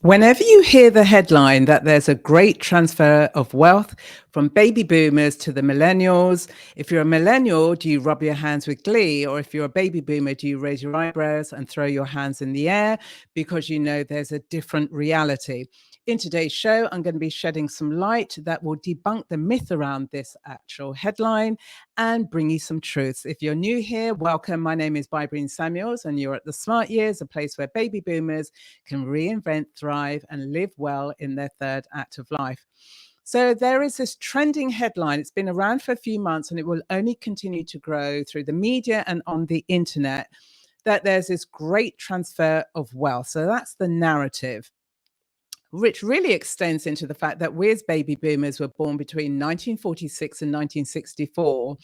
Whenever you hear the headline that there's a great transfer of wealth from baby boomers to the millennials, if you're a millennial, do you rub your hands with glee? Or if you're a baby boomer, do you raise your eyebrows and throw your hands in the air because you know there's a different reality? In today's show, I'm going to be shedding some light that will debunk the myth around this actual headline and bring you some truths. If you're new here, welcome. My name is Bybreen Samuels, and you're at the Smart Years, a place where baby boomers can reinvent, thrive, and live well in their third act of life. So there is this trending headline. It's been around for a few months, and it will only continue to grow through the media and on the internet, that there's this great transfer of wealth. So that's the narrative, which really extends into the fact that we as baby boomers were born between 1946 and 1964,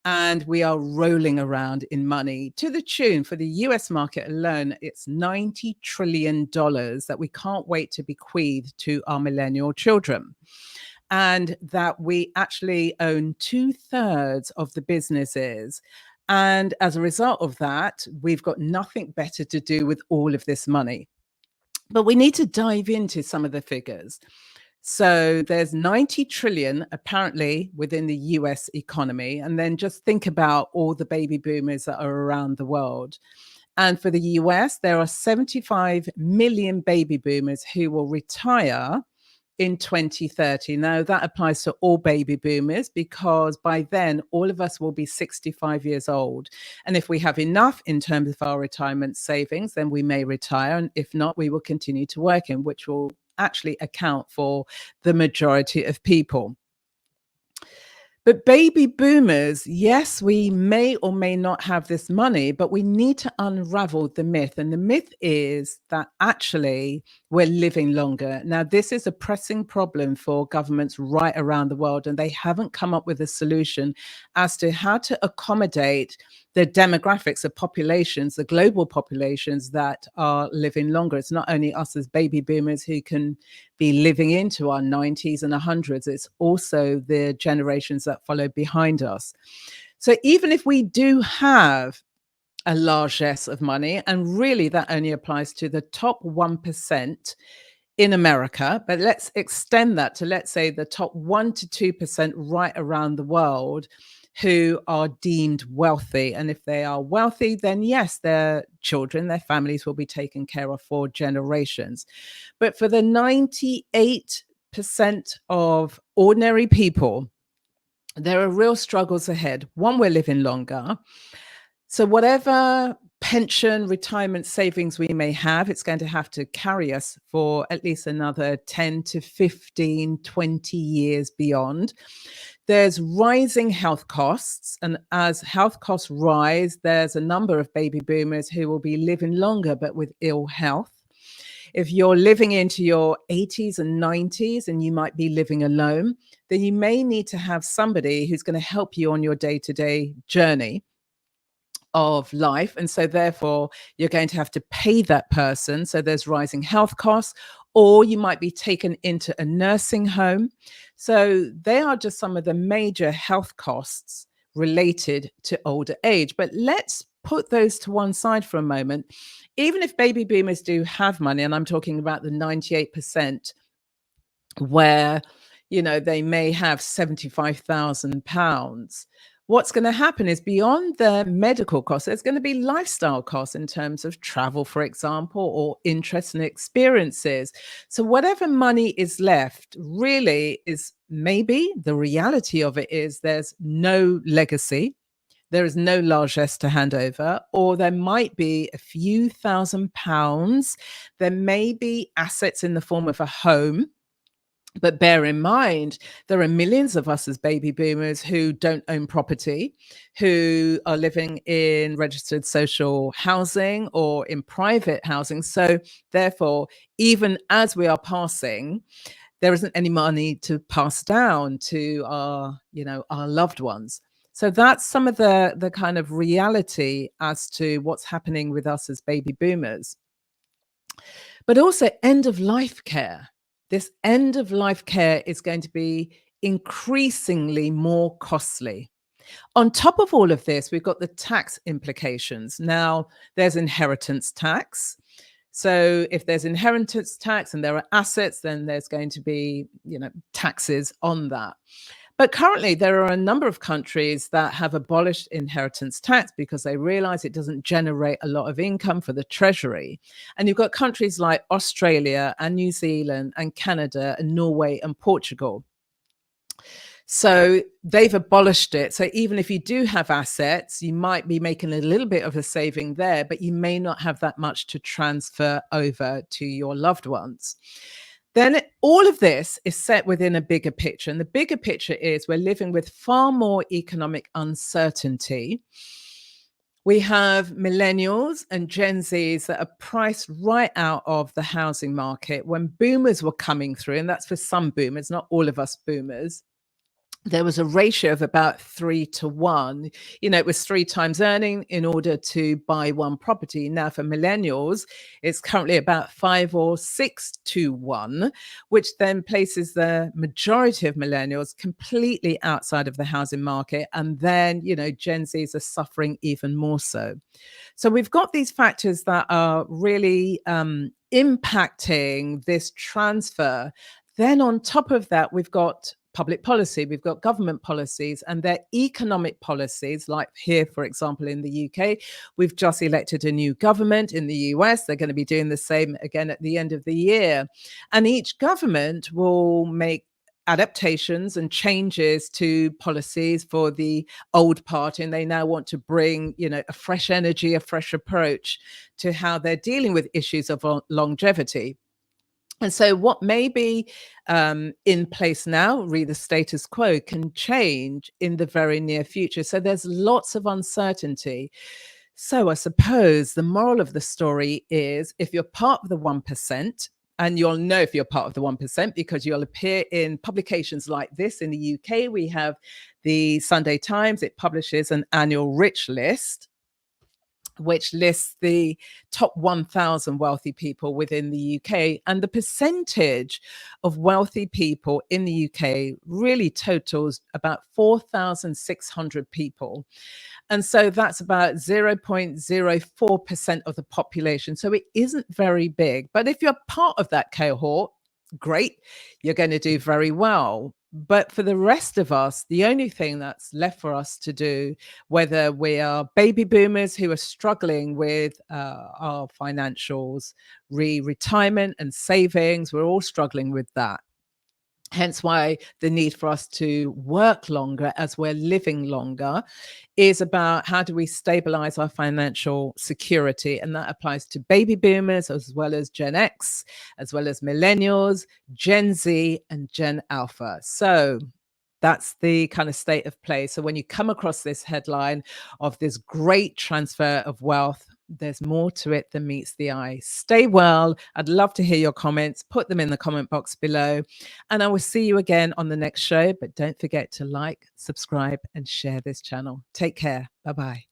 and we are rolling around in money to the tune, for the US market alone, it's $90 trillion that we can't wait to bequeath to our millennial children. And that we actually own 2/3 of the businesses. And as a result of that, we've got nothing better to do with all of this money. But we need to dive into some of the figures. So there's 90 trillion apparently within the US economy. And then just think about all the baby boomers that are around the world. And for the US, there are 75 million baby boomers who will retire in 2030. Now, that applies to all baby boomers because by then, all of us will be 65 years old. And if we have enough in terms of our retirement savings, then we may retire. And if not, we will continue to work in, which will actually account for the majority of people. But baby boomers, yes, we may or may not have this money, but we need to unravel the myth. And the myth is that actually we're living longer. Now, this is a pressing problem for governments right around the world, and they haven't come up with a solution as to how to accommodate the demographics of populations, the global populations that are living longer. It's not only us as baby boomers who can be living into our 90s and 100s, it's also the generations that follow behind us. So even if we do have a largesse of money, and really that only applies to the top 1% in America, but let's extend that to, let's say, the top 1 to 2% right around the world who are deemed wealthy. And if they are wealthy, then yes, their children, their families will be taken care of for generations. But for the 98% of ordinary people, there are real struggles ahead. One, we're living longer. So whatever pension, retirement savings we may have, it's going to have to carry us for at least another 10 to 15, 20 years beyond. There's rising health costs. And as health costs rise, there's a number of baby boomers who will be living longer, but with ill health. If you're living into your 80s and 90s and you might be living alone, then you may need to have somebody who's going to help you on your day-to-day journey of life. And so therefore, you're going to have to pay that person. So there's rising health costs, or you might be taken into a nursing home. So they are just some of the major health costs related to older age. But let's put those to one side for a moment. Even if baby boomers do have money, and I'm talking about the 98% where, they may have £75,000, what's going to happen is beyond the medical costs, there's going to be lifestyle costs in terms of travel, for example, or interests and experiences. So whatever money is left really is, maybe the reality of it is, there's no legacy. There is no largesse to hand over, or there might be a few £1,000s. There may be assets in the form of a home. But bear in mind, there are millions of us as baby boomers who don't own property, who are living in registered social housing or in private housing. So therefore, even as we are passing, there isn't any money to pass down to our loved ones. So that's some of the kind of reality as to what's happening with us as baby boomers. But also end of life care. This end of life care is going to be increasingly more costly. On top of all of this, we've got the tax implications. Now, there's inheritance tax. So if there's inheritance tax and there are assets, then there's going to be, taxes on that. But currently, there are a number of countries that have abolished inheritance tax because they realize it doesn't generate a lot of income for the treasury. And you've got countries like Australia and New Zealand and Canada and Norway and Portugal. So they've abolished it. So even if you do have assets, you might be making a little bit of a saving there, but you may not have that much to transfer over to your loved ones. Then all of this is set within a bigger picture. And the bigger picture is we're living with far more economic uncertainty. We have millennials and Gen Zs that are priced right out of the housing market when boomers were coming through. And that's for some boomers, not all of us boomers. There was a ratio of about 3 to 1. It was 3 times earning in order to buy one property. Now, for millennials, it's currently about 5 or 6 to 1, which then places the majority of millennials completely outside of the housing market. And then, Gen Zs are suffering even more so. So we've got these factors that are really impacting this transfer. Then on top of that, we've got public policy, we've got government policies and their economic policies. Like here, for example, in the UK, we've just elected a new government. In the US, they're going to be doing the same again at the end of the year. And each government will make adaptations and changes to policies for the old party, and they now want to bring a fresh energy, a fresh approach to how they're dealing with issues of longevity. And so what may be in place now, the status quo, can change in the very near future. So there's lots of uncertainty. So I suppose the moral of the story is if you're part of the 1%, and you'll know if you're part of the 1% because you'll appear in publications like this. In the UK, we have the Sunday Times. It publishes an annual rich list, which lists the top 1,000 wealthy people within the UK. And the percentage of wealthy people in the UK really totals about 4,600 people. And so that's about 0.04% of the population. So it isn't very big. But if you're part of that cohort, great, you're going to do very well. But for the rest of us, the only thing that's left for us to do, whether we are baby boomers who are struggling with our financials, retirement and savings, we're all struggling with that. Hence why the need for us to work longer as we're living longer is about how do we stabilize our financial security. And that applies to baby boomers as well as Gen X, as well as millennials, Gen Z, and Gen Alpha. So that's the kind of state of play. So when you come across this headline of this great transfer of wealth, there's more to it than meets the eye. Stay well. I'd love to hear your comments. Put them in the comment box below. And I will see you again on the next show. But don't forget to like, subscribe, and share this channel. Take care. Bye-bye.